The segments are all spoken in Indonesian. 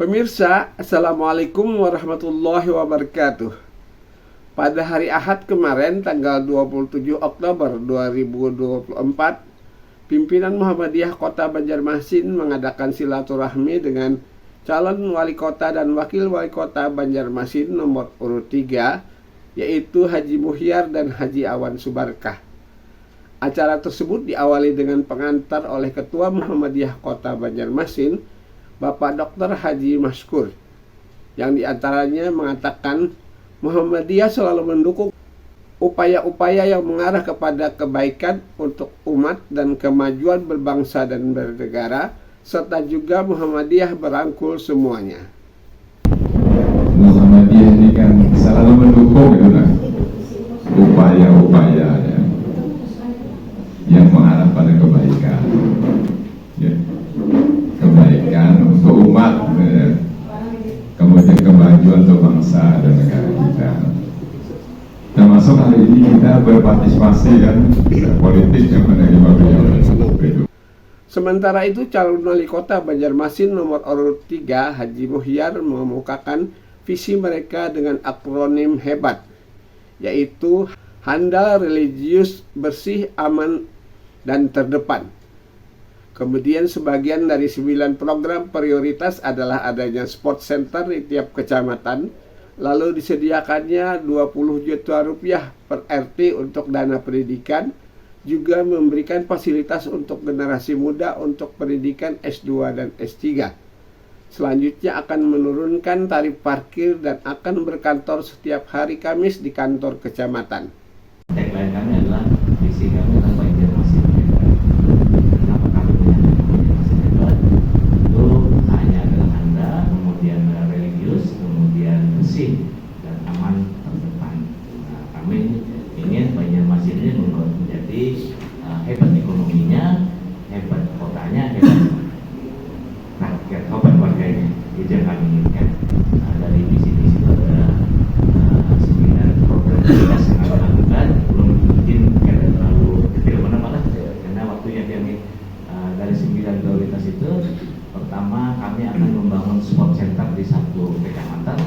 Pemirsa, Assalamualaikum warahmatullahi wabarakatuh. Pada hari Ahad kemarin, tanggal 27 Oktober 2024, pimpinan Muhammadiyah Kota Banjarmasin mengadakan silaturahmi dengan calon wali kota dan wakil wali kota Banjarmasin nomor urut 3, yaitu Haji Muhyar dan Haji Awan Subarkah. Acara tersebut diawali dengan pengantar oleh Ketua Muhammadiyah Kota Banjarmasin, Bapak Dr. Haji Maskur, yang diantaranya mengatakan Muhammadiyah selalu mendukung upaya-upaya yang mengarah kepada kebaikan untuk umat dan kemajuan berbangsa dan bernegara, serta juga Muhammadiyah berangkul semuanya. Muhammadiyah ini kan selalu mendukung upaya-upaya yang mengarah pada kebaikan. Kebaikan untuk umat, kemudian kemajuan untuk bangsa dan negara kita. Termasuk hari ini kita berpartisipasi kan politik yang menerima beliau. Sementara itu, calon wali kota Banjarmasin nomor urut 3 Haji Muhyar mengemukakan visi mereka dengan akronim hebat, yaitu handal, religius, bersih, aman, dan terdepan. Kemudian sebagian dari 9 program prioritas adalah adanya sport center di tiap kecamatan, lalu disediakannya 20 juta rupiah per RT untuk dana pendidikan, juga memberikan fasilitas untuk generasi muda untuk pendidikan S2 dan S3. Selanjutnya akan menurunkan tarif parkir dan akan berkantor setiap hari Kamis di kantor kecamatan. Tagline kami adalah visi kami adalah Banjarmasin. Dan aman terdepan. Nah, kami ingin Banjarmasin ini menjadi hebat ekonominya, hebat kotanya, hebat rakyat, hebat warganya. Itu yang kami inginkan. Dari visi-visi pada 9 program prioritas yang kami lakukan, belum mungkin karena terlalu detail mana-mana, karena waktunya kami dari 9 prioritas itu, pertama kami akan membangun sport center di 1 kecamatan.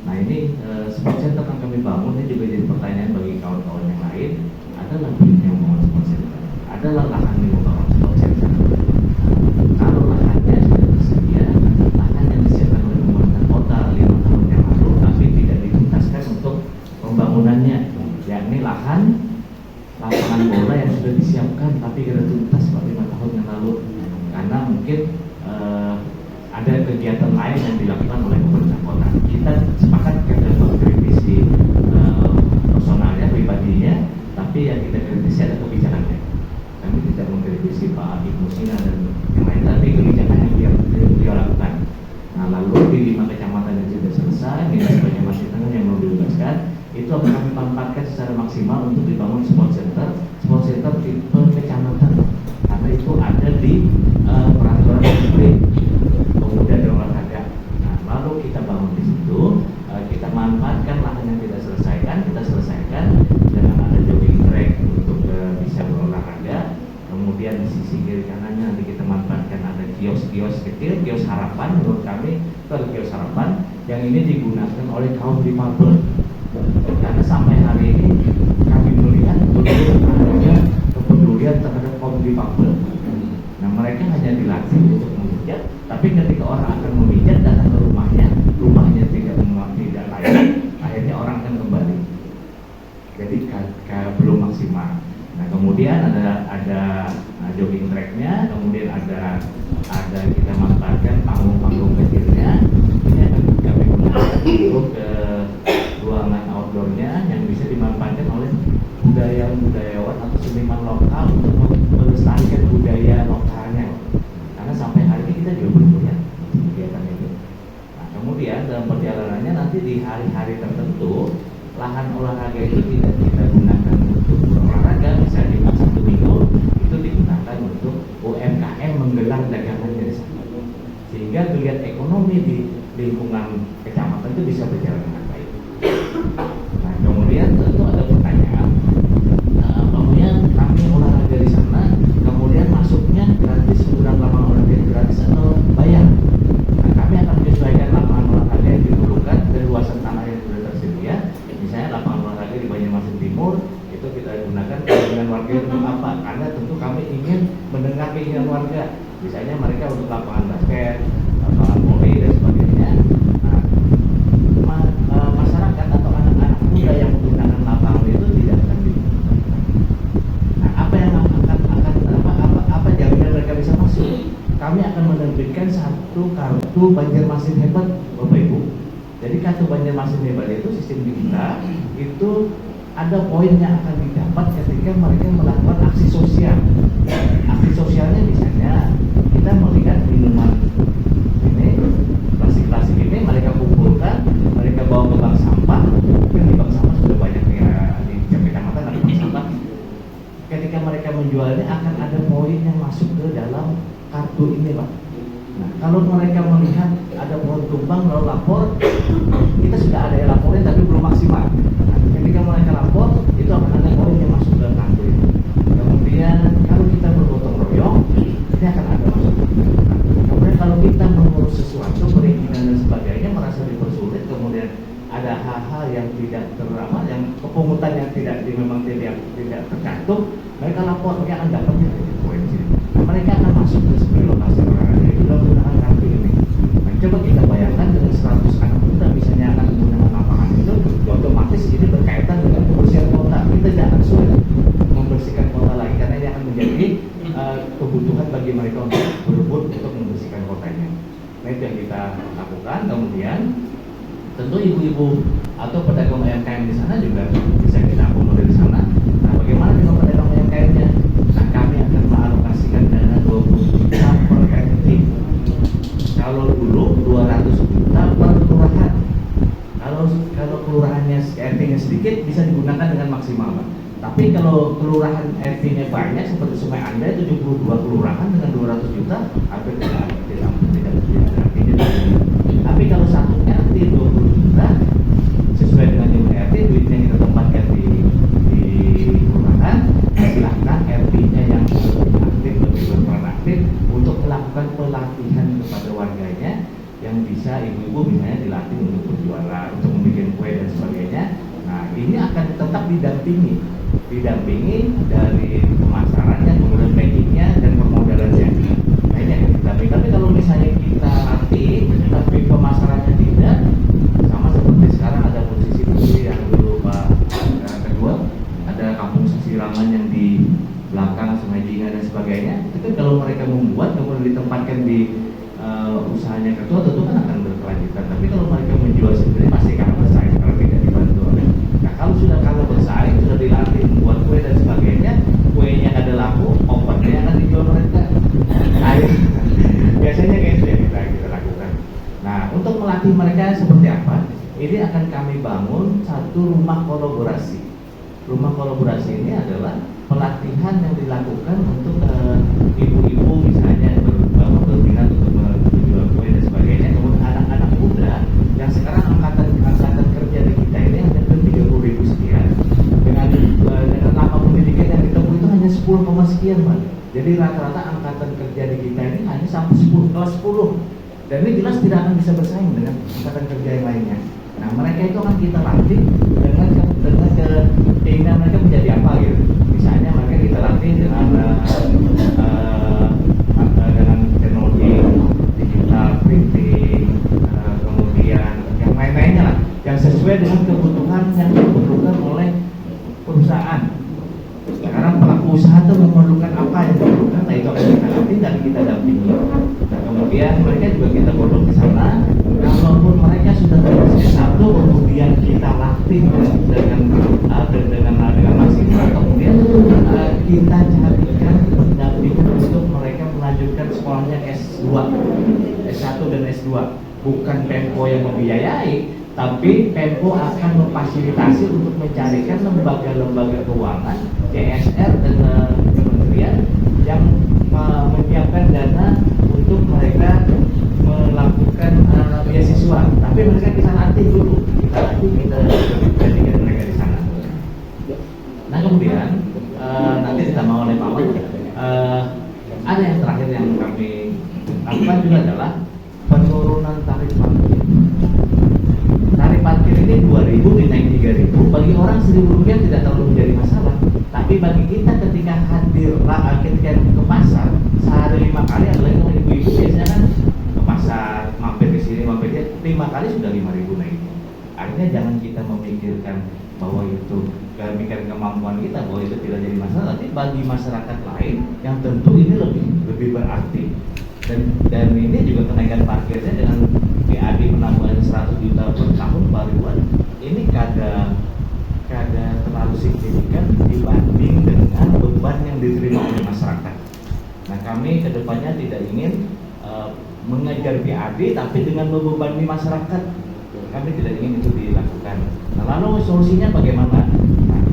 Nah ini sport center yang kami bangun ini juga jadi pertanyaan bagi kawan-kawan yang lain. Adalah duitnya membangun sport center, adalah lahannya membangun sport center. Kalau lahannya sudah tersedia, lahan yang disiapkan oleh pemerintah kota 5 tahun yang lalu, tapi tidak dituntaskan untuk pembangunannya, yakni lahan lapangan bola yang sudah disiapkan tapi tidak tuntas 5 tahun yang lalu, karena mungkin ada kegiatan lain yang dilakukan oleh pemerintah kota. Kita sepakat kita mengkritisi personalnya, pribadinya, tapi yang kita kritisi ada kebijakannya. Kami tidak mengkritisi Pak Ibnu Sina dan yang lain, tapi kebijakan yang dia lakukan. Nah, lalu di 5 kecamatan yang sudah selesai, minus Banjarmasin Tengah yang belum dibebaskan, itu akan kami manfaatkan secara maksimal untuk dibangun sport center tipe kecamatan, karena itu ada di peraturan menteri pemuda dan olahraga. Nah, lalu kita bangun di situ, kita manfaatkan lahan yang kita selesaikan dengan ada jogging track untuk bisa berolahraga. Kemudian di sisi kiri kanannya nanti kita manfaatkan ada kios-kios kecil, kios harapan. Menurut kami itu ada kios harapan yang ini digunakan oleh kaum difabel, karena sampai hari ini kami melihat ada kepedulian terhadap kaum difabel. Nah, mereka hanya dilatih untuk memijat, tapi ketika orang akan memijat datang ke rumahnya tidak layak, akhirnya orang akan kembali. Jadi belum maksimal. Nah, kemudian ada jogging tracknya, kemudian ada kita manfaatkan panggung kecilnya. Ini akan kami gunakan untuk ruangan outdoornya yang bisa dimanfaatkan oleh budayawan atau seniman lokal untuk melestarikan budaya lokalnya. Karena sampai hari ini kita juga belum punya kegiatan itu. Nah, kemudian dalam perjalanannya nanti di hari-hari tertentu lahan olahraga itu tidak kita gunakan untuk berolahraga, bisa di 1 minggu itu digunakan untuk UMKM menggelar dagangannya di sana, sehingga geliat ekonomi di lingkungan kecamatan itu bisa berjalan dengan baik. Nah, kemudian tentu ada pertanyaan, bahwa kami olahraga di sana, kemudian masuknya gratis, menggunakan lapangan olahraga gratis atau bayar? Nah, kami akan menyesuaikan apa? Karena tentu kami ingin mendengar keinginan warga. Misalnya mereka untuk lapangan basket, lapangan voli dan sebagainya. Nah, masyarakat atau anak-anak muda yang menggunakan lapangan itu tidak akan nah, apa yang apa jaminan mereka bisa masuk? Kami akan menerbitkan satu kartu Banjarmasin Hebat, Bapak Ibu. Jadi kartu Banjarmasin Hebat itu sistem di kita itu ada poin yang akan didapat ketika mereka melakukan aksi sosial. Aksi sosialnya misalnya kita melihat minuman ini, plastik-plastik ini mereka kumpulkan, mereka bawa ke bank sampah. Mungkin di bank sampah sudah banyak ya, di kecamatan ada bank sampah. Ketika mereka menjualnya akan ada poin yang masuk ke dalam kartu ini, Pak. Nah, kalau mereka melihat ada pohon tumbang lalu lapor, kita sudah ada yang laporin tapi belum maksimal. Nah, ketika mereka lapor, itu akan ada poin yang masuk ke kartu ini. Kemudian kalau kita bergotong royong, ini akan ada masuk. Nah, kemudian kalau kita mengurus sesuatu, perizinan dan sebagainya merasa dipersulit, kemudian ada hal-hal yang tidak teramah, yang kepungutan yang memang tidak tercantum, mereka lapor, mereka akan dapatnya dari poin sini. Nah, mereka akan masuk ke sebuah lokasi olahraga itu dalam menggunakan kartu ini. Nah, coba kita bayangkan dengan 100 anak muda misalnya akan menggunakan lapangan itu, otomatis ini berkaitan dengan kebersihan kota. Kita tidak akan sulit membersihkan kota lagi karena ini akan menjadi kebutuhan bagi mereka untuk berebut untuk membersihkan kotanya. Nah, itu yang kita lakukan. Kemudian tentu ibu-ibu atau pedagang UMKM di sana juga bisa kita akomodir di sana. Nah, bagaimana dengan pedagang UMKM-nya? Nah, kami akan mengalokasikan dana 20 juta per RT. Kalau dulu 200 juta per kelurahan. Kalau kelurahannya RT-nya sedikit bisa digunakan dengan maksimal, Pak. Tapi kalau kelurahan RT-nya banyak seperti Sungai Anda 72 kelurahan dengan 200 juta hampir tidak ada artinya. Tapi kalau satu RT 20 juta sesuai dengan jumlah RT, duitnya kita tempatkan di kelurahan, silahkan RT-nya yang aktif lebih berperan aktif untuk melakukan pelatihan kepada warganya yang bisa ibu-ibu misalnya dilatih untuk berjualan, untuk membuat kue dan sebagainya. Nah, ini akan tetap didampingi dari pemasarannya, kemudian packingnya dan permodalannya. Nah, ini akan didampingi. Tapi kalau misalnya kita latih tapi pemasarannya tidak, sama seperti sekarang ada posisi yang dulu Pak kedua, ada kampung sisirangan yang di belakang Sungai Jinga dan sebagainya. Itu kan kalau mereka membuat kemudian ditempatkan di usahanya ketua, tentu kan akan berkelanjutan. Tapi kalau mereka menjual sendiri pasti akan bersaing kalau tidak dibantu. Nah, kalau sudah bersaing, sudah dilatih membuat kue dan sebagainya, kuenya ada laku, opennya akan dijual mereka. Biasanya kayak itu yang kita lakukan. Nah, untuk melatih mereka seperti apa? Ini akan kami bangun satu rumah kolaborasi. Rumah kolaborasi ini adalah pelatihan yang dilakukan untuk ibu-ibu misalnya berminat untuk menjual kue dan sebagainya. Kemudian anak-anak muda yang sekarang angkatan kerja di kita ini hanya 30.000 sekian. Dengan lama pendidikan yang ditempuh itu hanya 10, sekian, Pak. Jadi rata-rata angkatan kerja di kita ini hanya sampai kelas 10. Dan ini jelas tidak akan bisa bersaing dengan angkatan kerja yang lainnya. Nah, mereka itu akan kita latih dengan keinginan mereka menjadi apa gitu. Misalnya mereka kita latih dengan teknologi digital, printing, kemudian yang lain-lainnya lah, yang sesuai dengan kebutuhan yang diperlukan oleh perusahaan. Sekarang pelaku usaha itu memerlukan apa yang diperlukan, nah itu akan kita latih dan kita dampingi. Nah, kemudian mereka juga kita godong di sana. Kalaupun mereka sudah berhasil satu, kemudian kita latih dengan maksimal, kemudian kita carikan pendampingan untuk mereka melanjutkan sekolahnya S1 dan S2. Bukan Pemko yang membiayai, tapi Pemko akan memfasilitasi untuk mencarikan lembaga-lembaga keuangan, CSR dan kementerian yang menyiapkan dana untuk mereka melakukan beasiswa. Tapi mereka kita latih dulu, kita jadikan mereka di sana. Nah, kemudian nanti ditambah oleh Pak Wan, ada yang terakhir yang kami lakukan juga adalah penurunan tarif parkir. Tarif parkir ini 2.000 dinaik 3.000. Bagi orang 1.000 rupiah tidak terlalu menjadi masalah. Tapi bagi kita ketika ketika ke pasar sehari 5 kali, adalah kalau ibu-ibu biasanya kan ke pasar mampir ke sini mampir ke 5 kali sudah 5.000 naiknya. Artinya jangan kita memikirkan bahwa itu memikirkan kemampuan kita bahwa itu tidak jadi masalah, tapi bagi masyarakat lain yang tentu ini lebih berarti. Dan ini juga kenaikan parkirnya dengan PAD penambahan 100 juta per tahun Pak Ridwan, ini kada terlalu signifikan dibanding dengan beban yang diterima oleh masyarakat. Nah, kami kedepannya tidak ingin mengejar PAD tapi dengan membebani masyarakat. Kami tidak ingin itu dilakukan. Nah, lalu solusinya bagaimana? Nah,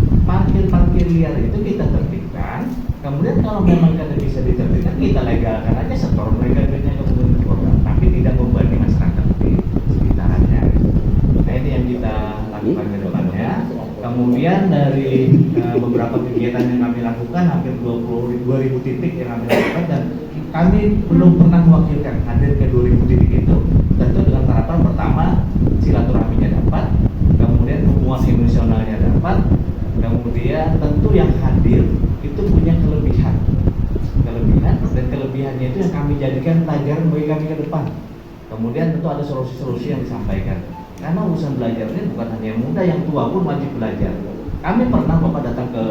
parkir liar itu kita tertibkan. Kemudian kalau memang kada bisa ditertibkan, kita legalkan aja, setor mereka duitnya ke pemerintah kota, tapi tidak membebani masyarakat di sekitarnya. Nah, ini yang kita lakukan ke depannya. Kemudian dari beberapa kegiatan yang kami lakukan, hampir 22.000 titik yang kami lakukan, dan kami belum pernah mewakilkan hadir ke 2.000 titik itu. Tentu dengan harapan pertama silaturahminya dapat, kemudian hubungan emosionalnya dapat, kemudian tentu yang hadir itu punya kelebihan, dan kelebihannya itu yang kami jadikan pelajaran bagi kami ke depan. Kemudian tentu ada solusi-solusi yang disampaikan. Karena urusan belajar ini bukan hanya yang muda, yang tua pun wajib belajar. Kami pernah Bapak datang ke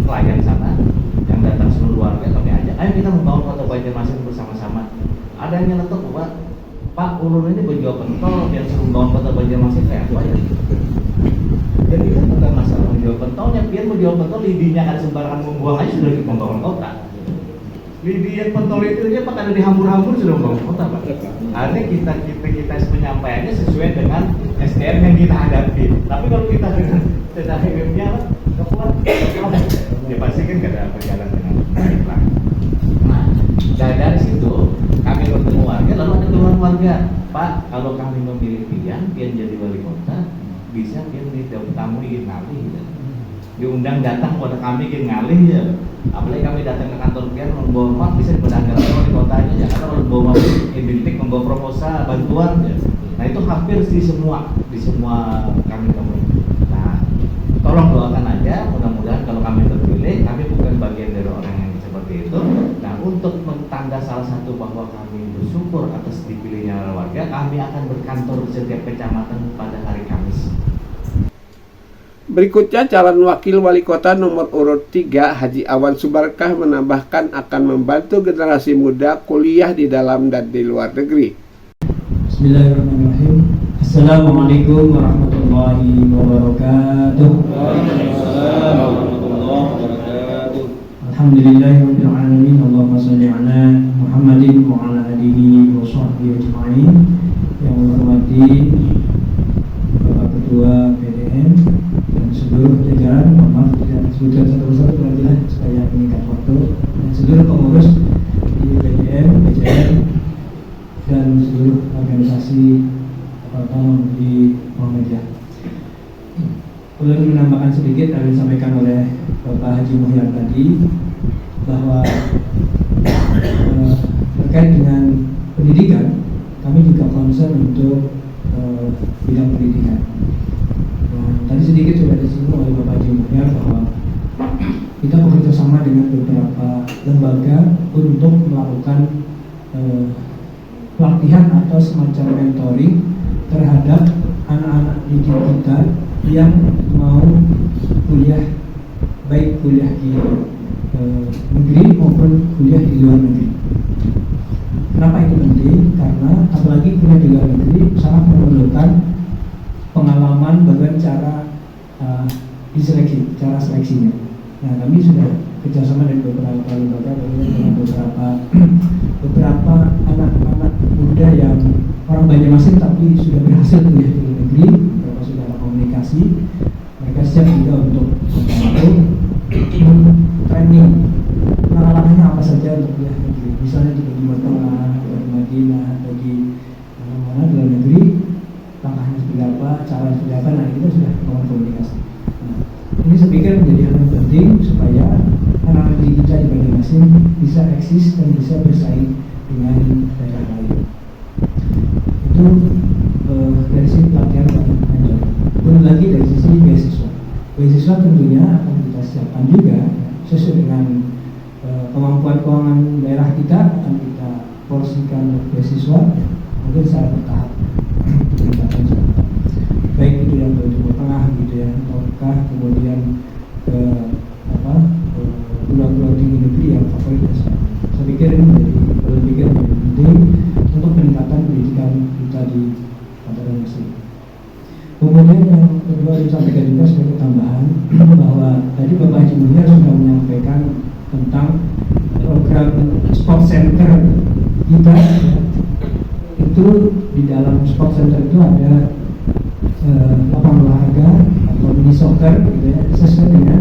klien sana, yang datang seluruh warga, kami ajak, ayo kita membangun kota Banjarmasin bersama-sama. Ada yang nyeletuk, Pak Ulun ini berjual pentol, yang suruh membangun kota Banjarmasin kayak apa ya? Jadi kan bukan masalah menjual pentolnya, biar menjual pentol lidinya kan sembarangan membuang aja sudah membangun kota. Lidi yang pentol itu aja Pak ada dihambur-hambur sudah membangun kota Pak. Artinya kita penyampaiannya sesuai dengan SDM yang kita hadapi. Tapi kalau kita dengan SDM-nya kekuat, ya pasti kan nggak ada berjalan dengan baik lah. Nah, dari situ kami bertemu warga, lalu ada keluhan warga, Pak, kalau kami memilih Pian jadi wali kota, bisa Pian tamu ingin ngalih gitu. Diundang datang pada kami ingin ngalih ya. Apalagi kami datang ke kantor Pian membawa map, bisa berdagang wali kotanya ya, karena kalau membawa map identik, membawa proposal bantuan ya. Nah, itu hampir di semua kami temui. Nah, tolong doakan aja, mudah-mudahan kalau kami terpilih, kami bukan bagian dari orang yang seperti itu. Nah, untuk mentanda salah satu bahwa kami bersyukur atas dipilihnya warga, kami akan berkantor di setiap kecamatan pada hari Kamis. Berikutnya, calon wakil wali kota nomor urut 3 Haji Awan Subarkah menambahkan akan membantu generasi muda kuliah di dalam dan di luar negeri. Bismillahirrahmanirrahim. Assalamualaikum warahmatullahi wabarakatuh. Alhamdulillahirabbil alamin. Allahumma shalli ala Muhammadin wa ala alihi wa sahbihi ajma'in. Yang hormati Bapak Ketua PDM dan seluruh jajaran, maaf tidak sebutkan satu-satu peradilan supaya meningkat waktu, dan seluruh pengurus di PDM, PCM dan seluruh organisasi otonom di Muhammadiyah. Perlu menambahkan sedikit yang disampaikan oleh Bapak Haji Muhyar tadi, bahwa terkait dengan pendidikan, kami juga concern untuk bidang pendidikan. Tadi sedikit sudah disinggung oleh Bapak Haji Muhyar bahwa kita bekerja sama dengan beberapa lembaga untuk melakukan pelatihan atau semacam mentoring terhadap anak-anak didik kita yang mau kuliah, baik kuliah di negeri maupun kuliah di luar negeri. Kenapa itu penting? Karena apalagi kuliah di luar negeri sangat memerlukan pengalaman bagaimana cara diseleksi, cara seleksinya. Nah, kami sudah kerjasama dengan beberapa lembaga, dengan beberapa anak-anak muda yang orang Banjarmasin tapi sudah berhasil kuliah di luar negeri. Beberapa sudah ada komunikasi, mereka siap juga untuk membantu training pengalamannya apa saja untuk kuliah negeri. Misalnya di Timur Tengah, di Madinah, atau di mana-mana di luar negeri, langkahnya seperti apa, cara seperti apa. Nah, kita sudah membangun komunikasi. Nah, ini saya pikir menjadi hal yang penting supaya anak-anak di kita di Banjarmasin bisa eksis dan bisa bersaing dengan daerah lain. Itu dari sisi pelatihan dan mentor. Belum lagi dari sisi beasiswa. Beasiswa tentunya akan kita siapkan juga sesuai dengan keuangan daerah kita akan kita porsikan beasiswa mungkin secara bertahap peningkatan secara baik itu yang ke Timur Tengah gitu ya, ataukah kemudian ke pulau-pulau tinggi negeri yang favorit. Saya pikir ini menjadi penting untuk peningkatan pendidikan kita di Kota Mesir. Kemudian yang kedua disampaikan juga sebagai tambahan bahwa tadi Bapak Haji Muhyar sudah menyampaikan tentang program sport center kita ya. Itu di dalam sport center itu ada lapangan olahraga atau mini soccer gitu ya, sesuai dengan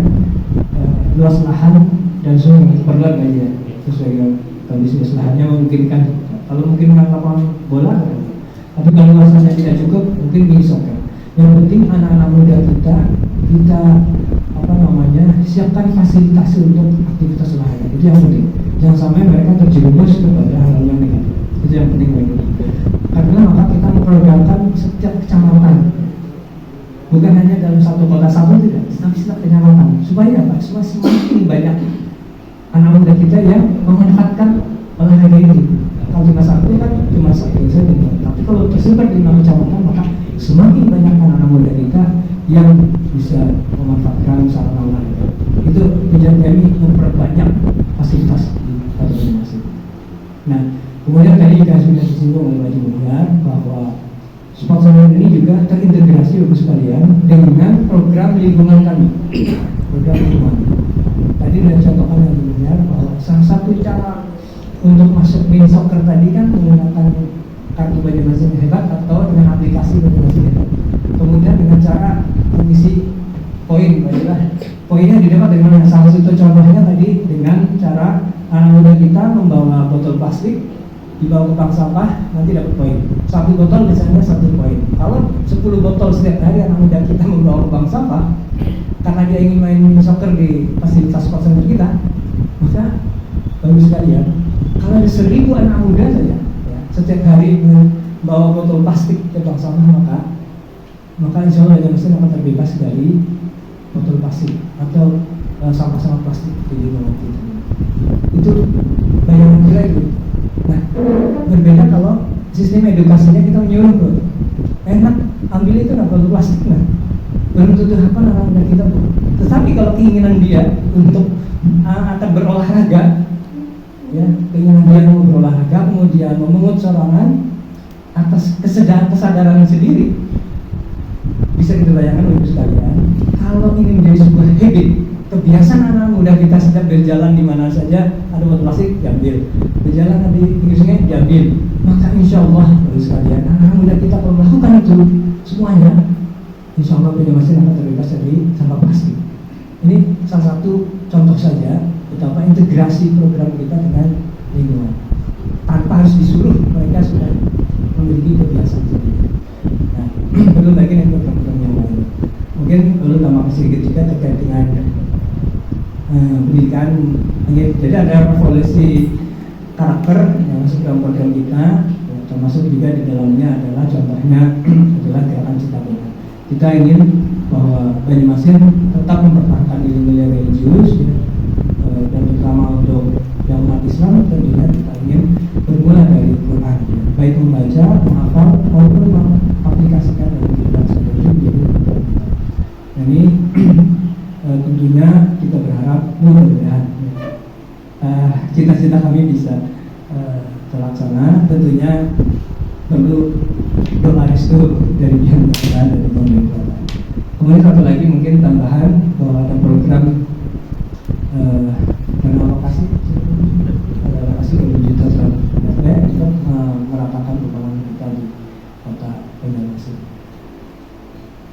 luas lahan dan sungai perlat aja sesuai dengan kondisi lahannya memungkinkan. Kalau mungkin lapangan bola, tapi kalau luasannya tidak cukup mungkin mini soccer. Yang penting anak-anak muda kita siapkan fasilitas untuk aktivitas olahraga, itu yang penting. Jangan sampai mereka terjerumus kepada hal yang negatif, itu yang penting bagi kita. Karena maka kita memprogramkan setiap kecamatan, bukan hanya dalam satu kota saja tidak, tapi setiap kecamatan, supaya apa? Supaya semakin banyak anak muda kita yang memanfaatkan olahraga ini. Kalau cuma satu kan cuma satu saja, tapi kalau tersebar di 6 kecamatan maka semakin banyak anak muda kita yang bisa memanfaatkan sarana olahraga. Itu tujuan kami memperbanyak fasilitas di Kota Banyumasin. Nah, kemudian tadi juga sudah disinggung oleh Pak Muhyar bahwa sport center ini juga terintegrasi Bapak sekalian dengan program lingkungan kami. Program lingkungan. Tadi sudah contohkan oleh Pak Muhyar bahwa salah satu cara untuk masuk mini soccer tadi kan menggunakan kartu Banyumasin Hebat atau dengan aplikasi Banyumasin Hebat. Kemudian dengan cara mengisi poin, poinnya didapat dari mana? Salah satu contohnya tadi dengan cara anak muda kita membawa botol plastik, dibawa ke bank sampah, nanti dapat poin. 1 botol misalnya 1 poin. Kalau 10 botol setiap hari anak muda kita membawa ke bank sampah, karena dia ingin main mini soccer di fasilitas sport center kita, maka bagus sekalian. Kalau ada 1000 anak muda saja, ya, setiap hari membawa botol plastik ke bank sampah, maka insya Allah Banyumasin akan terbebas dari botol plastik atau sampah-sampah plastik di lingkungan kita. Itu bayangan kita itu. Nah, berbeda kalau sistem edukasinya kita menyuruh, enak ambil itu nggak botol plastik, nah belum tentu apa namanya kita. Tetapi kalau keinginan dia untuk akan berolahraga, ya keinginan dia mau berolahraga, kemudian memungut sorangan atas kesadaran sendiri, bisa kita bayangkan Bapak sekalian, kalau ini menjadi sebuah habit, kebiasaan anak muda kita setiap berjalan di mana saja ada botol plastik diambil, berjalan di pinggir sungai diambil, maka insya Allah Bapak sekalian, anak muda kita kalau melakukan itu semuanya, insya Allah Banyumasin akan terbebas dari sampah plastik. Ini salah satu contoh saja betapa integrasi program kita dengan lingkungan, tanpa harus disuruh, mereka sudah memiliki kebiasaan sendiri. Nah, belum lagi yang program-program yang lain. Mungkin perlu tambah sedikit juga terkait dengan pendidikan. Jadi ada revolusi karakter yang masuk dalam program kita, ya, termasuk juga di dalamnya adalah contohnya adalah gerakan Cinta Bela. Kita ingin bahwa Banyumasin tetap mempertahankan nilai-nilai religius, ya, dan terutama untuk yang umat Islam tentunya kita ingin bermula dari Quran, ya, baik membaca, menghafal maupun mengaplikasikan dalam kehidupan sehari-hari. Nah, ini tentunya kita berharap mudah-mudahan cita-cita kami bisa terlaksana. Tentunya perlu doa restu dari pihak Tuhan dan pemerintah. Kemudian satu lagi mungkin tambahan bahwa ada program alokasi 20 juta untuk meratakan pembangunan kita di Kota Banyumasin.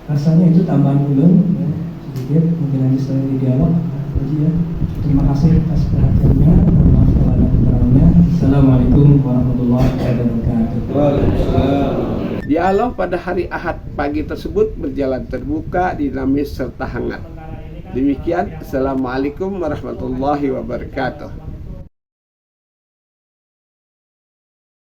Rasanya itu tambahan ulun, ya, sedikit mungkin nanti setelah di dialog. Jadi ya, terima kasih atas perhatiannya. Maaf kalau ada kekurangannya. Assalamualaikum warahmatullahi wabarakatuh. Dialog pada hari Ahad pagi tersebut berjalan terbuka, dinamis serta hangat. Demikian, Assalamualaikum warahmatullahi wabarakatuh.